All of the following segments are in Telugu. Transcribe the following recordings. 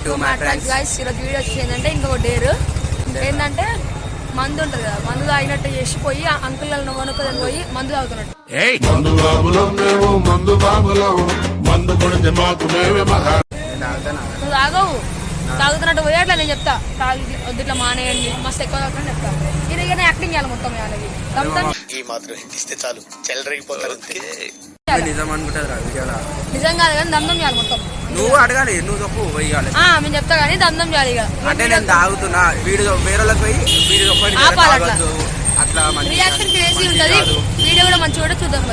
To my tracks guys. ఈరోజు వీడియో వచ్చి ఏంటంటే ఇంకొక డేర్ ఏంటంటే మందు ఉంటుంది కదా, మందు తాగినట్టు చేసిపోయి అంకుల్ వనుకొని పోయి మందు తాగుతున్నట్టు. నువ్వు తాగవు, తాగుతున్నట్టు పోయి అట్లా నేను చెప్తా, తాగి వద్దు ఇట్లా మానేయండి మస్తు ఎక్కువ తాగుతాను చెప్తా. ఇది యాక్టింగ్ చేయాలి మొత్తం నిజం కాదు కానీ దందం చేయాలి మొత్తం. నువ్వు అడగాలి, నువ్వు తప్పు పోయాలి. మేము చెప్తా కానీ దందం చేయాలి. ఇక అంటే నేను తాగుతున్నా వీడియో వేరే పోయి వీడియో అట్లా రియాక్షన్ క్రేజీ ఉంటది. వీడియో కూడా మంచిగా కూడా చూద్దాం.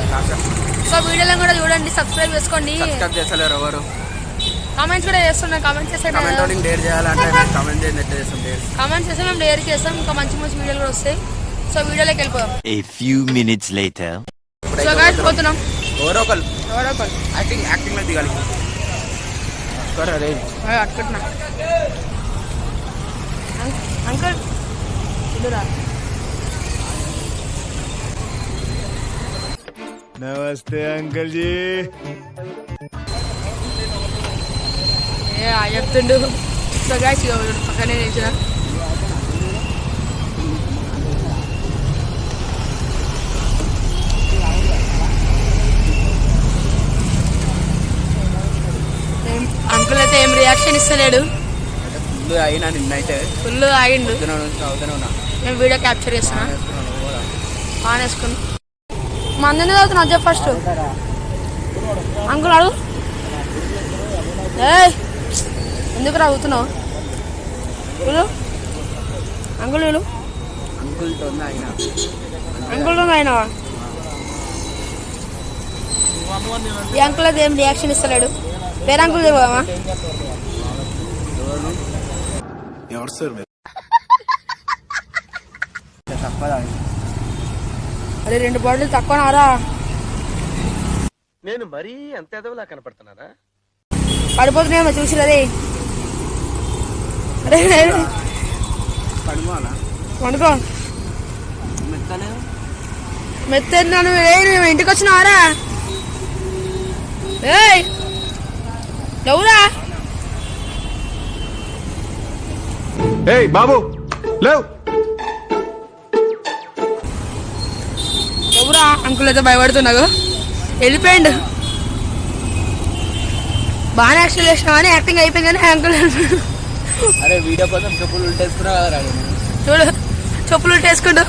సో వీడియోలో కూడా చూడండి, సబ్స్క్రైబ్ చేసుకోండి. చేస్తలేరు ఎవరు, కామెంట్స్ కూడా చేస్తున్నాం. కామెంట్స్ చేస్తే కామెంట్స్ చేస్తే మేము డేర్ చేస్తాం. ఇంకా మంచి మంచి వీడియోలు కూడా వస్తాయి. సో వీడియోలోకి వెళ్ళిపోదాం. A few minutes later. So guys పోతున్నాం. ఎవరో ఒకరు యాక్టింగ్ లో దిగాలి. అట్టుకుంటున్నా అంకుల్ ఇడురా. నమస్తే అంకుల్ జీ. చెప్తుండు. సో గైస్ పక్కనే నిలిచిన అంకుల్ అయితే ఏం రియాక్షన్ ఇస్తలేడు. ఫుల్ ఆగిండు. నేను వీడియో క్యాప్చర్ చేస్తున్నా. ఆన్ వేసుకుని మందని చదువుతున్నా అదే ఫస్ట్. అంకుల్ అడుగు. ఎందుకు రావుతున్నావు? అంకుల్ వీళ్ళు అంకుల్ అయినావా? ఈ అంకుల్ అయితే ఏం రియాక్షన్ ఇస్తలేడు. వేరే అంకుల్ తెలియదామా? అరే 2 బాటిల్ తక్కువ నారా? నేను మరీ అంత ఎదవలా కనపడుతున్నారా? పడిపోతున్నాయేమో చూసి అదే. అరే పండుకో. మెత్తను ఇంటికి వచ్చినారా? ఎవరా బాబు లేవు. ఎవరా? అంకుల్ అయితే భయపడుతున్నావు. వెళ్ళిపోయిండు. బాగానే యాక్షన్ చేసినా కానీ యాక్టింగ్ అయిపోయింది కానీ అంకుల్ అరే వీడియో కోసం చెప్పులు ఉల్టేసుకున్నా కదా. చూడు చెప్పులు ఉల్టేసుకుంటూ.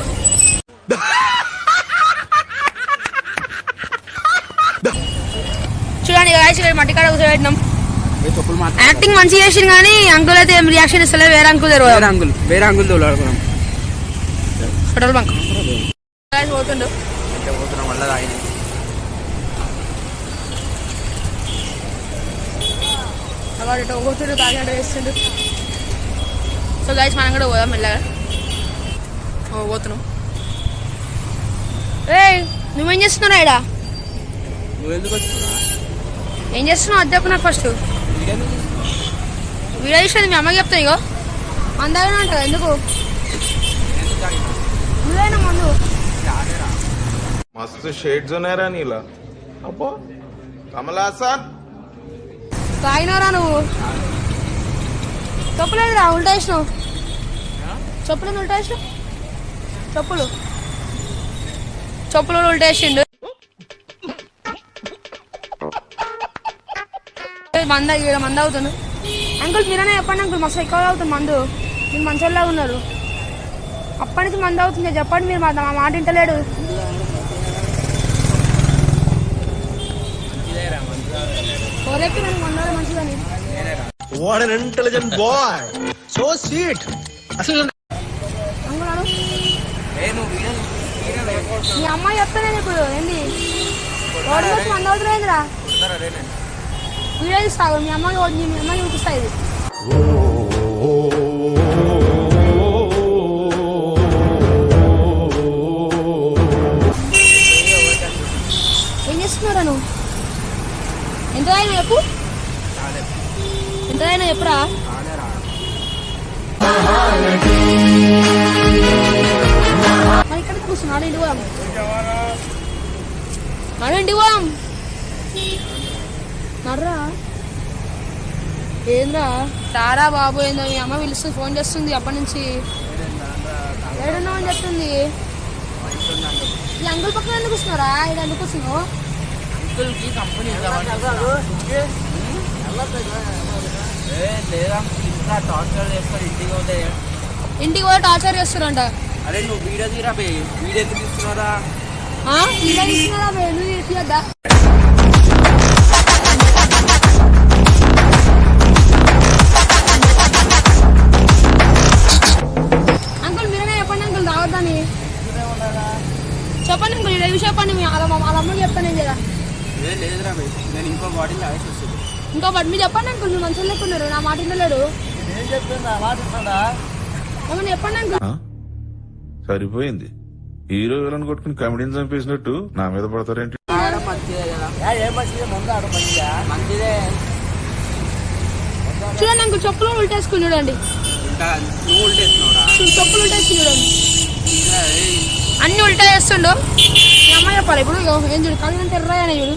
చూడండి మట్టి కాడ కూర్చోబెట్టినాం. యాక్టింగ్ మంచిగా చేసింది కానీ అంకుల్ అయితే ఏం రియాక్షన్ ఇస్తలేదు. వేరే అంకుల్ వేరే అంకుల్ తోలాడుకున్నాం. పెట్రోల్ బంక్ పోతుండు. పోతున్నాం వల్ల తాగిన. పోతుండు తాగినట్టు వేస్తుండు. సో గైస్ మనం కూడా పోదాం మెల్లగా. పోతున్నాం. నువ్వేం చేస్తున్నావు ఇడా? ఏం చేస్తున్నావు అది చెప్పు నాకు ఫస్ట్. వీడియో చూసేది మీ అమ్మకి చెప్తాను. ఇగో మందాగా ఉంటుంది. ఎందుకు నువ్వేనా మందు? మస్తు షేడ్స్ ఉన్నాయరా నీలా. అబ్బో కమలాసన్ తాగినారా నువ్వు? చెప్పులేదురా ఉల్టా వేసినావు. చెప్పులు ఉల్టా వేసినావు. చెప్పులు ఉల్టా వేసిండు. మంద అవుతుంది. అంకుల్ మీరనే చెప్పండి అంకుల్, మస్తు ఎక్కువ అవుతుంది మందు. మీరు మంచిగా ఉన్నారు. అప్పటి నుంచి మందు అవుతుంది చెప్పండి. మీరు మా మాట వింటలేడు. మంచిదని మీ అమ్మాయి చెప్తానే ఇప్పుడు ఏంది మందు అవుతుందిరా. వీడియో తీస్తావు మీ అమ్మాయి చూపిస్తా. ఇది ఏం చేస్తున్నారా నువ్వు? ఎంత అయినా చెప్పు. ఎంత అయినా చెప్పురా. ఇక్కడ కూర్చున్నాడు. ఇంటికి పోదాం. ఇంటికి పోదాం. నర్రా ఏంద్రా తారా బాబు ఏందో మీ అమ్మ పిలుస్తుంది, ఫోన్ చేస్తుంది అప్పటి నుంచి. ఏడున్నావు అని చెప్తుంది. ఈ అంకుల్ పక్కన ఎందుకు వస్తున్నారా? ఇది ఎందుకు వస్తున్నావు? అంకుల్కి కంపెనీ లేదా ఇంకా టార్చర్ చేస్తారు ఇంటికి పోయి టార్చర్ చేస్తారంట. అరే నువ్వు వీడియో తీరా బే, వీడియో ఎందుకు తీస్తున్నారా? ఇలా ఇస్తున్నారా? నువ్వు తీయద్దా? అంకుల్ మీరేనా చెప్పండి అంకుల్ రావద్దని చెప్పండి అంకుల్. ఈ విషయం చెప్పండి. వాళ్ళ అమ్మకి చెప్తాను నేను కదా. లేదురా బే, నేను ఇంకో బాటిల్ తాగేసి వస్తుంది. ఇంకో బట్ మీరు చెప్పండి అంకుల్. మీరు మంచిగా లేకున్నారు, నా మాట వినలేడు. ఏమన్నా చెప్పండి అంకుల్. సరిపోయింది. హీరో విలన్ కొట్టుకుని కమెడీని చంపేసినట్టు నా మీద పడతారేంటి? మంచిదే. చూడండి అంకుల్, చెప్పులు ఉల్టేసుకుని చూడండి. ఇంకా నువ్వు ఉల్టేస్తున్నావురా? చెప్పులు ఉల్టేసుకుని చూడండి. అన్ని ఉల్టా చేస్తుండు. మీ అమ్మ చెప్పాలి ఇప్పుడు. ఏం చూడు కళ్ళు ఎర్రగానే చూడు.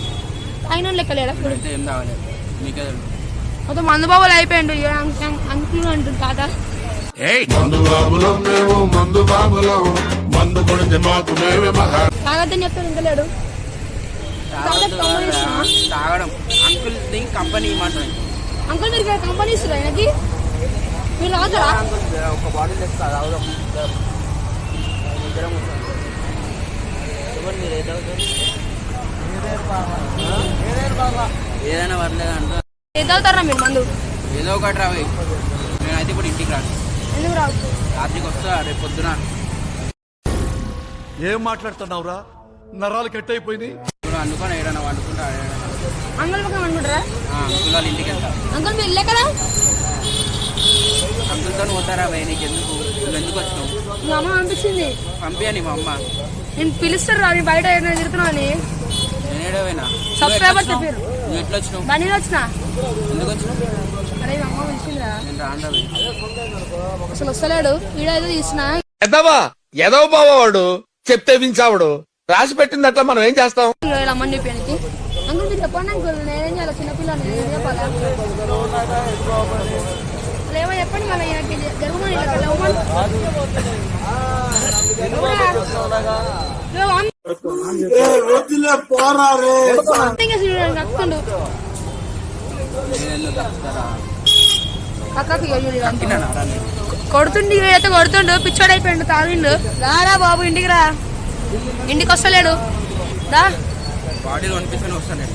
ఆయన లెక్కలేడా ఇప్పుడు? ఏం తాగలేదు మీకే మొత్తం మందు బాబులు అయిపోయిండు. అంకుల్ అంటుంది తాత. తాగద్దని చెప్తాను ఇంకా లేడు. తాగడం అంకుల్ కంపెనీ ఇవ్వమంటాను. అంకుల్ మీరు కంపెనీ ఇస్తారు ఆయనకి? మీరు తాగుతారా? ఒక బాటిల్ తెస్తా తాగుదాం. ఏదైనా పర్లేదు అంట. ఏం తాగుతారా మీరు మందు? ఏదో ఒకటి రావి. నేనైతే ఇప్పుడు ఇంటికి రాను. ఎందుకు రావు? రాత్రికి వస్తా రేపు పొద్దున. ఏం మాట్లాడుతున్నావురా? నరాలు కట్ అయిపోయినాయి. ఇప్పుడు అనుకోని ఏడన్నా వండుకుంటా. అంకుల్ పక్కన అనుకుంటారా? అంకుల్ వాళ్ళ ఇంటికి వెళ్తా. అంకుల్ మీరు ఇల్లే కదా? అంకుల్తో పోతారా భయ్? నీకు ఎందుకు? నువ్వు ఎందుకు వచ్చినావు? మా అమ్మ పంపించింది. పంపియని మా అమ్మ. నేను పిలుస్తారు రా, నేను బయట ఏదైనా తిరుగుతున్నా అని. నేనేడోవేనా? సబ్స్క్రైబర్ చెప్పారు. నువ్వు ఎట్లా వచ్చినావు? బండిలో వచ్చిన. ఎందుకు వచ్చినావు? అరే మా అమ్మ పిలిచిందిరా. నేను రాను రా. అసలు వస్తలేడు. వీడియో అయితే తీసిన. ఎదవ బావాడు చెప్తే వించావుడు. రాసి పెట్టింది అట్లా మనం ఏం చేస్తాం? అమ్మని చెప్పానికి. అంకుల్ మీరు చెప్పండి అంకుల్. నేనేం చేయాలి? చిన్నపిల్లని నేనేం చెప్పాలా? ఏమో చెప్పండి మళ్ళీ. జరగమని కక్కుండు. కొడుతుండి అయితే కొడుతుండు. పిచ్చోడు అయిపోయిండు. తాగిండు. రారా బాబు ఇంటికి రా. ఇంటికి వస్తలేడు. రా బాడీలో అనిపిస్తూనే వస్తాను.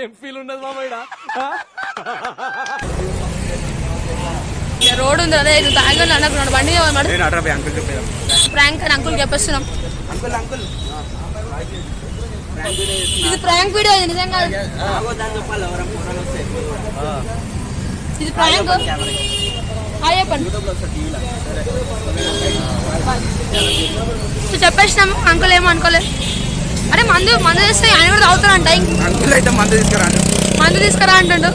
ఏం ఫీల్ ఉండదు మామయ్య. రోడ్ ఉంది అదే తాగని అనుకున్నాడు. బండి నేను అడ్రా పోయి అంకుల్ చెప్పేదా? ప్రాంక్ అని అంకుల్ చెప్పేస్తున్నాం. అంకుల్ అంకుల్ ఇది ప్రాంక్ వీడియో. ఇది నిజంగా చెప్పాలి. ఎవరైనా ఫోటోలు వస్తాయి. ఇది ప్రాంక్. చెప్పండి చెప్పేసినాము. అంకుల్ ఏమో అనుకోలేదు. అరే మందు తెస్తే ఆయన కూడా తాగుతారంట. అంకుల్ అయితే మందు తీసుకురా అంటుండు.